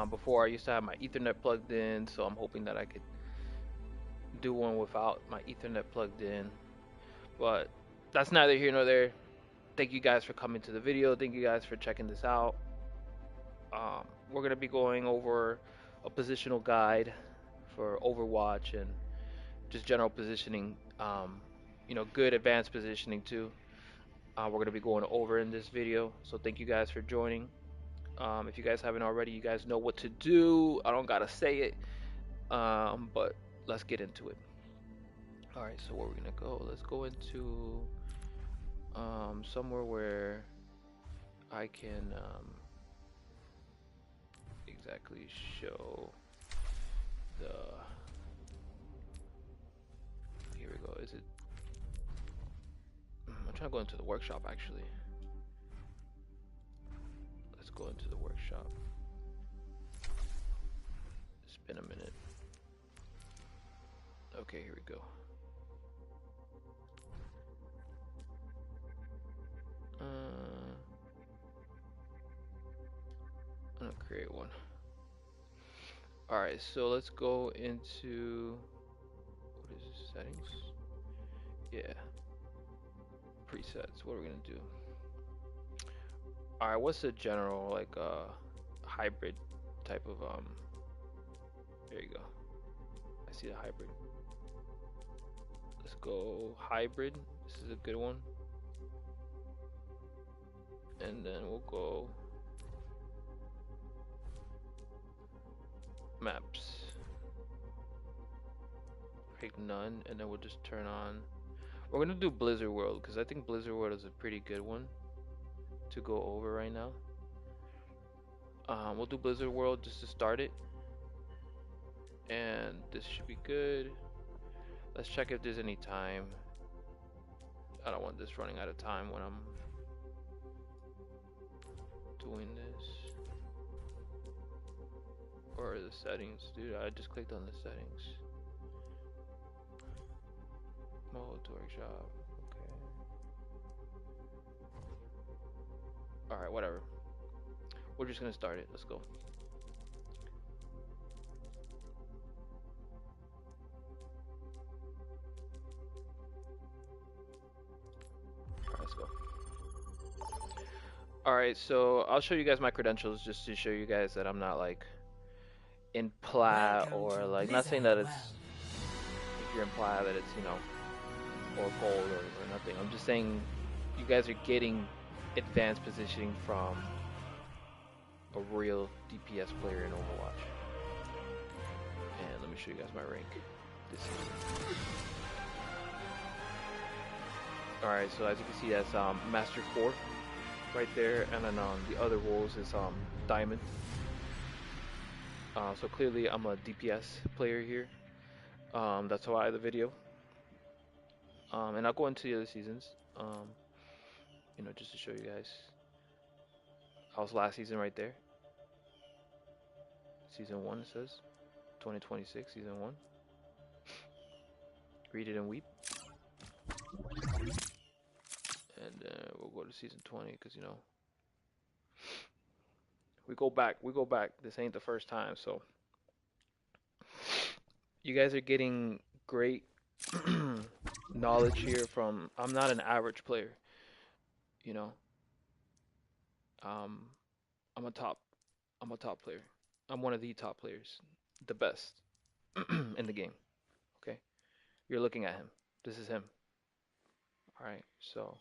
Before I used to have my Ethernet plugged in, so I'm hoping that I could do one without my Ethernet plugged in. But that's neither here nor there. Thank you guys for coming to the video. Thank you guys for checking this out. We're gonna be going over a positional guide for Overwatch and just general positioning. Good advanced positioning too. We're going to be going over in this video. So thank you guys for joining. If you guys haven't already, you guys know what to do. I don't got to say it. But let's get into it. All right, so where we're going to go? Let's go into somewhere where I can exactly show the... Here we go. Is it... I'm trying to go into the workshop actually. Let's go into the workshop. It's been a minute. Okay, here we go. I'm gonna create one. Alright, so let's go into, what is this, settings? Yeah. Presets, what are we gonna do? Alright, what's the general, like, hybrid type of, there you go. I see the hybrid. Let's go hybrid. This is a good one. And then we'll go maps. Pick none, and then we'll just turn on. We're gonna do Blizzard World because I think Blizzard World is a pretty good one to go over right now. We'll do Blizzard World just to start it, and this should be good. Let's check if there's any time. I don't want this running out of time when I'm doing this. Or the settings, dude. I just clicked on the settings. Mode to workshop. Okay. Alright, whatever. We're just gonna start it. Let's go. Alright, let's go. Alright, so I'll show you guys my credentials just to show you guys that I'm not like in plat or like, not saying that it's, if you're in plat that it's, you know, or gold or nothing. I'm just saying you guys are getting advanced positioning from a real DPS player in Overwatch. And let me show you guys my rank this season. Alright, so as you can see, that's Master 4 right there, and then the other roles is Diamond. So clearly I'm a DPS player here. That's why the video. And I'll go into the other seasons, you know, just to show you guys. I was last season right there. Season 1 it says. 2026, season 1. Read it and weep. And we'll go to season 20 because, you know, we go back. This ain't the first time, so you guys are getting great knowledge here from. I'm not an average player, you know. I'm a top player. I'm one of the top players, the best in the game. Okay, you're looking at him. This is him. All right, so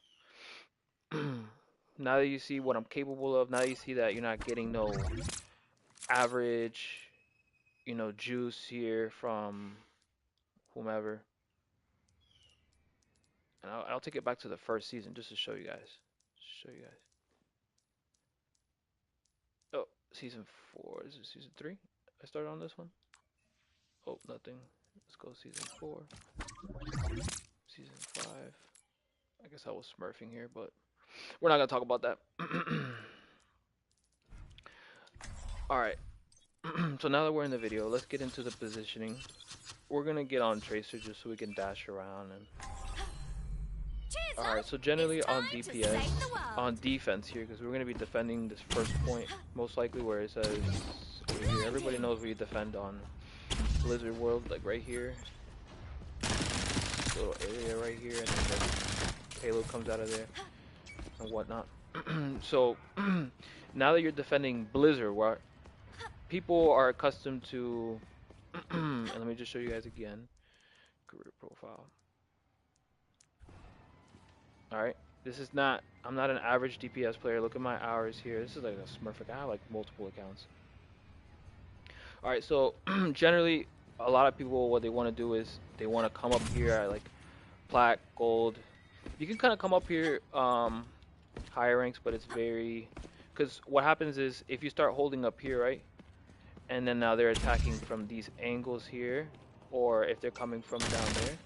now that you see what I'm capable of, now you see that you're not getting no average, you know, juice here from whomever. And I'll take it back to the first season just to show you guys. Oh, season 4. Is it season 3? I started on this one. Oh, nothing. Let's go season 4. Season 5. I guess I was smurfing here, but we're not gonna talk about that. Alright. So now that we're in the video, let's get into the positioning. We're gonna get on Tracer just so we can dash around and alright, so generally on DPS, on defense here, because we're going to be defending this first point, most likely where it says over here. Everybody knows where you defend on Blizzard World, like right here. This little area right here, and then the payload comes out of there and whatnot. So now that you're defending Blizzard, where people are accustomed to, and let me just show you guys again, career profile. All right, this is not. I'm not an average DPS player. Look at my hours here. This is like a Smurf account. I have like multiple accounts. All right, so generally, a lot of people, what they want to do is they want to come up here at like plat, gold. You can kind of come up here higher ranks, but it's very, because what happens is if you start holding up here, right, and then now they're attacking from these angles here, or if they're coming from down there.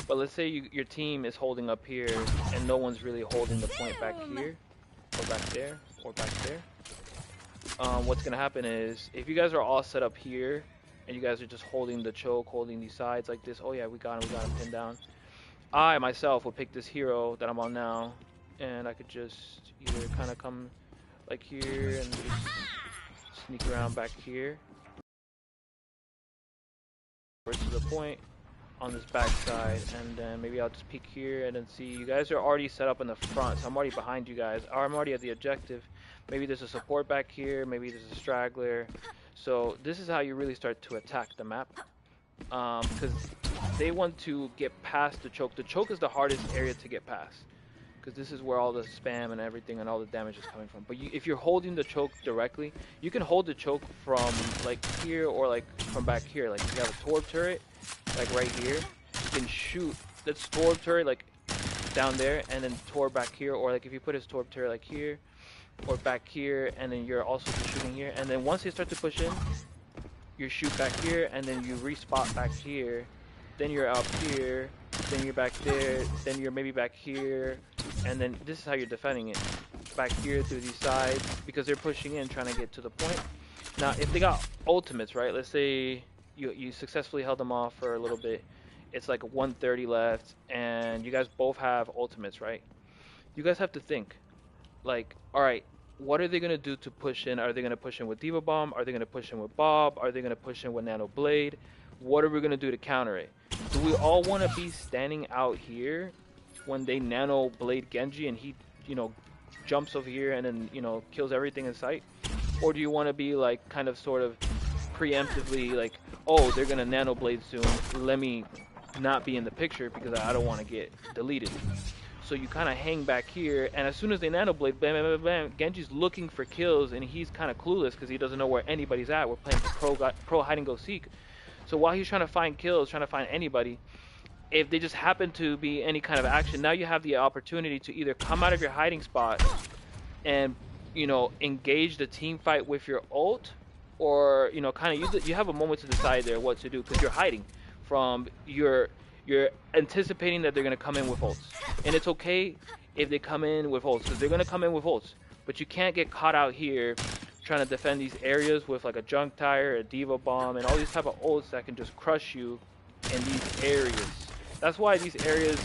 But let's say your team is holding up here and no one's really holding the point back here, or back there, or back there. What's gonna happen is if you guys are all set up here and you guys are just holding the choke, holding these sides like this, oh yeah, we got him pinned down. I myself will pick this hero that I'm on now, and I could just either kind of come like here and just sneak around back here to the point on this back side, and then maybe I'll just peek here and then see you guys are already set up in the front, so I'm already behind you guys, or I'm already at the objective. Maybe there's a support back here, maybe there's a straggler. So this is how you really start to attack the map, because they want to get past the choke. The choke is the hardest area to get past, because this is where all the spam and everything and all the damage is coming from. But if you're holding the choke directly, you can hold the choke from like here or like from back here. Like if you have a torp turret, like right here, you can shoot that torp turret like down there and then torp back here, or like if you put his torp turret like here or back here, and then you're also shooting here, and then once they start to push in, you shoot back here, and then you respot back here, then you're up here, then you're back there, then you're maybe back here, and then this is how you're defending it, back here through these sides, because they're pushing in trying to get to the point. Now if they got ultimates, right, let's say you successfully held them off for a little bit, it's like 130 left and you guys both have ultimates, right? You guys have to think like, all right, what are they going to do to push in? Are they going to push in with Diva Bomb? Are they going to push in with Bob? Are they going to push in with Nano Blade? What are we going to do to counter it? Do we all want to be standing out here when they Nano Blade Genji and he, you know, jumps over here and then, you know, kills everything in sight? Or do you want to be like kind of sort of preemptively like, oh, they're going to Nano Blade soon, let me not be in the picture because I don't want to get deleted. So you kind of hang back here, and as soon as they Nano Blade, bam, bam, bam, bam, Genji's looking for kills, and he's kind of clueless because he doesn't know where anybody's at. We're playing pro hide and go seek. So while he's trying to find kills, trying to find anybody, if they just happen to be any kind of action, now you have the opportunity to either come out of your hiding spot and, you know, engage the team fight with your ult, or, you know, kind of you have a moment to decide there what to do because you're hiding from you're anticipating that they're going to come in with ults. And it's okay if they come in with ults, because they're going to come in with ults. But you can't get caught out here trying to defend these areas with like a junk tire, a Diva Bomb, and all these type of ults that can just crush you in these areas. That's why these areas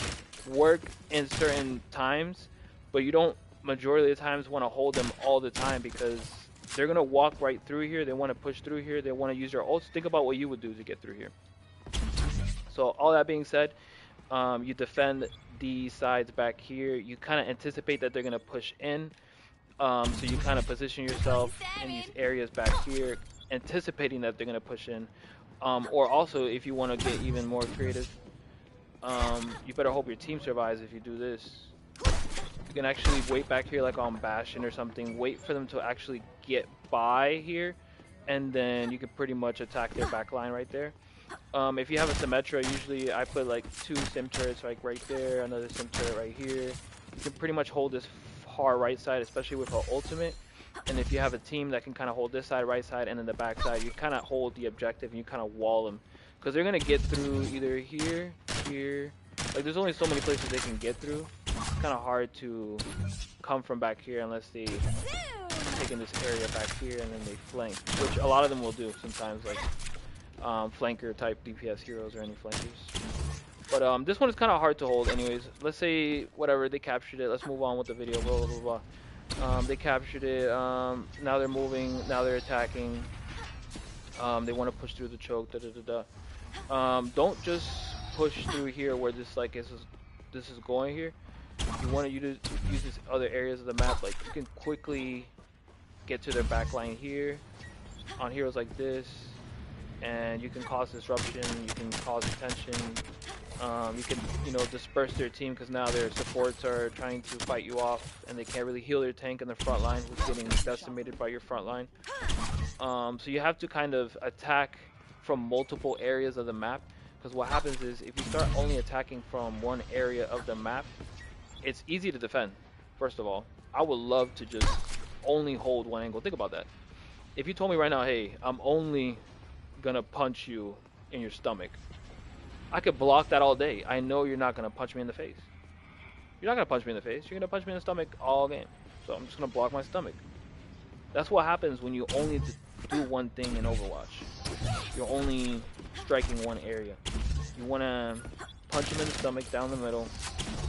work in certain times, but you don't majority of the times want to hold them all the time, because they're going to walk right through here. They want to push through here. They want to use their ults. Think about what you would do to get through here. So all that being said, you defend these sides back here. You kind of anticipate that they're going to push in. So you kind of position yourself in these areas back here, anticipating that they're going to push in. Or also, if you want to get even more creative, you better hope your team survives if you do this. You can actually wait back here like on Bastion or something, wait for them to actually get by here, and then you can pretty much attack their back line right there. If you have a Symmetra, usually I put like 2 Sim turrets like right there, another Sim turret right here. You can pretty much hold this far right side, especially with her ultimate. And if you have a team that can kind of hold this side, right side, and then the back side, you kind of hold the objective and you kind of wall them. Because they're going to get through either here, here. Like there's only so many places they can get through. It's kind of hard to come from back here unless they take in this area back here and then they flank. Which a lot of them will do sometimes, like flanker type DPS heroes or any flankers. But this one is kind of hard to hold anyways. Let's say whatever, they captured it. Let's move on with the video, blah blah blah blah. They captured it. Now they're moving. Now they're attacking. They want to push through the choke. Da da da da. Don't just push through here where this is going here. You want to use these other areas of the map. Like you can quickly get to their back line here on heroes like this, and you can cause disruption. You can cause attention. You can, disperse their team because now their supports are trying to fight you off, and they can't really heal their tank in the front line who's getting decimated by your front line. So you have to kind of attack from multiple areas of the map, because what happens is if you start only attacking from one area of the map, it's easy to defend. First of all, I would love to just only hold one angle. Think about that. If you told me right now, hey, I'm only gonna punch you in your stomach, I could block that all day. I know you're not gonna punch me in the face. You're not gonna punch me in the face. You're gonna punch me in the stomach all game. So I'm just gonna block my stomach. That's what happens when you only do one thing in Overwatch. You're only striking one area. You wanna punch them in the stomach, down the middle.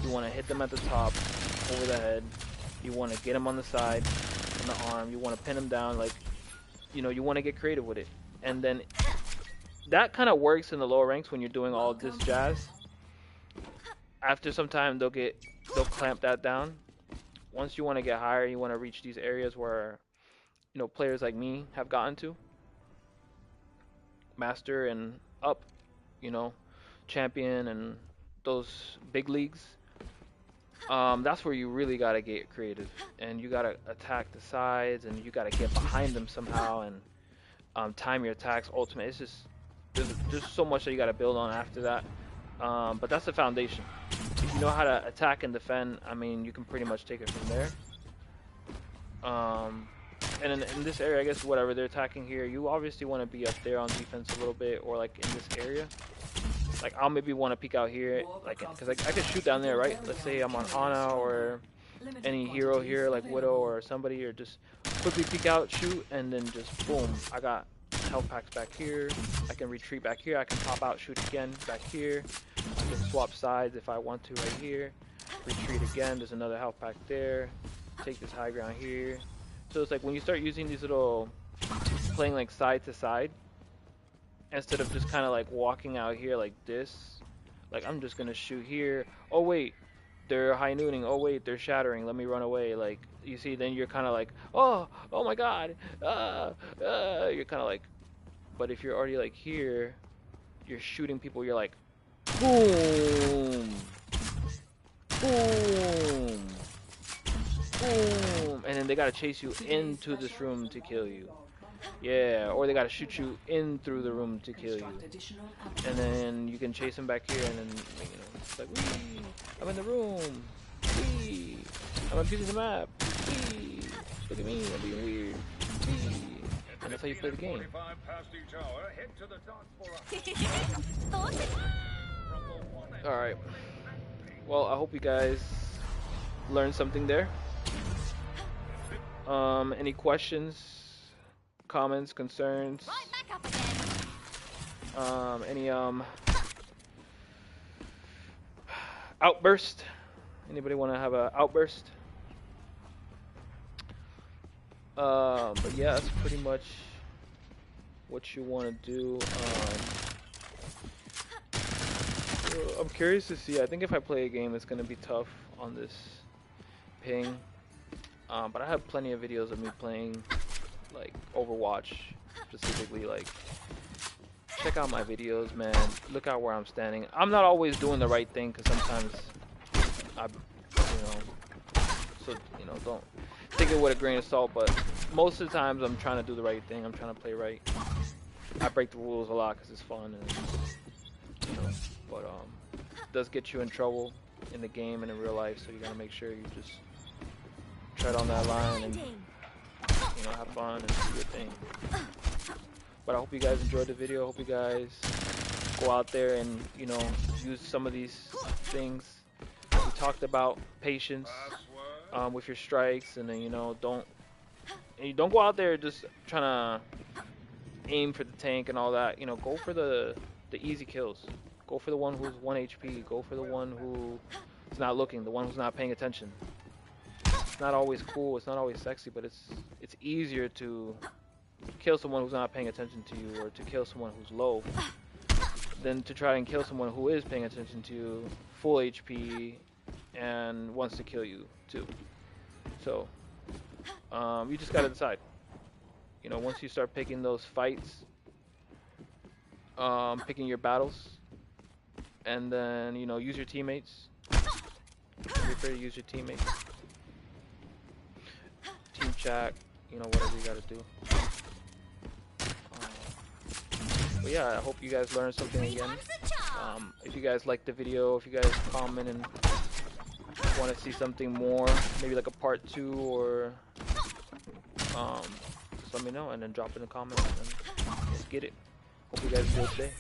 You wanna hit them at the top, over the head. You wanna get them on the side, on the arm. You wanna pin them down. Like, you wanna get creative with it. And then that kind of works in the lower ranks when you're doing all this jazz. After some time, they'll clamp that down. Once you want to get higher, you want to reach these areas where, players like me have gotten to. Master and up, champion and those big leagues. That's where you really got to get creative. And you got to attack the sides, and you got to get behind them somehow, and time your attacks. Ultimate, it's just... There's so much that you got to build on after that, but that's the foundation. If you know how to attack and defend, I mean, you can pretty much take it from there. And in this area, I guess whatever they're attacking here, you obviously want to be up there on defense a little bit, or like in this area. Like I'll maybe want to peek out here, like because I could shoot down there, right? Let's say I'm on Ana or any hero here, like Widow or somebody, or just quickly peek out, shoot, and then just boom, I got health packs back here. I can retreat back here. I can pop out, shoot again back here. I can swap sides if I want to right here. Retreat again. There's another health pack there. Take this high ground here. So it's like when you start using these little, playing like side to side, instead of just kind of like walking out here like this, like I'm just gonna shoot here. Oh wait, they're high nooning. Oh wait, they're shattering. Let me run away. Like you see, then you're kind of like, oh my god, you're kind of like. But if you're already like here, you're shooting people. You're like, boom, boom, boom, and then they gotta chase you into this room to kill you. Yeah, or they gotta shoot you in through the room to kill you. And then you can chase them back here, and then it's like, wee, I'm in the room. Wee, I'm abusing the map. Wee, look at me, I'm being weird. Wee. And that's how you play the game. Alright. Well, I hope you guys learned something there. Any questions, comments, concerns? Any outburst? Anybody want to have an outburst? But yeah, that's pretty much what you want to do. I'm curious to see. I think if I play a game, it's going to be tough on this ping. But I have plenty of videos of me playing like Overwatch specifically. Like, check out my videos, man. Look out where I'm standing. I'm not always doing the right thing, because sometimes don't take it with a grain of salt, but most of the times I'm trying to do the right thing. I'm trying to play right. I break the rules a lot because it's fun, and but it does get you in trouble in the game and in real life, so you gotta make sure you just tread on that line and have fun and do your thing. But I hope you guys enjoyed the video. I hope you guys go out there and use some of these things we talked about. Patience with your strikes, and then don't go out there just trying to aim for the tank and all that. Go for the easy kills. Go for the one who's 1 HP. Go for the one who is not looking, the one who's not paying attention. It's not always cool, it's not always sexy, but it's easier to kill someone who's not paying attention to you, or to kill someone who's low, than to try and kill someone who is paying attention to you, full HP, and wants to kill you too. So you just gotta decide. You know, once you start picking those fights, picking your battles, and then, you know, use your teammates. Be free to use your teammates. Team chat, you know, whatever you gotta do. But yeah, I hope you guys learned something again. If you guys liked the video, if you guys comment and want to see something more, maybe like a part 2, or just let me know, and then drop in the comments and let's get it. Hope you guys enjoyed today.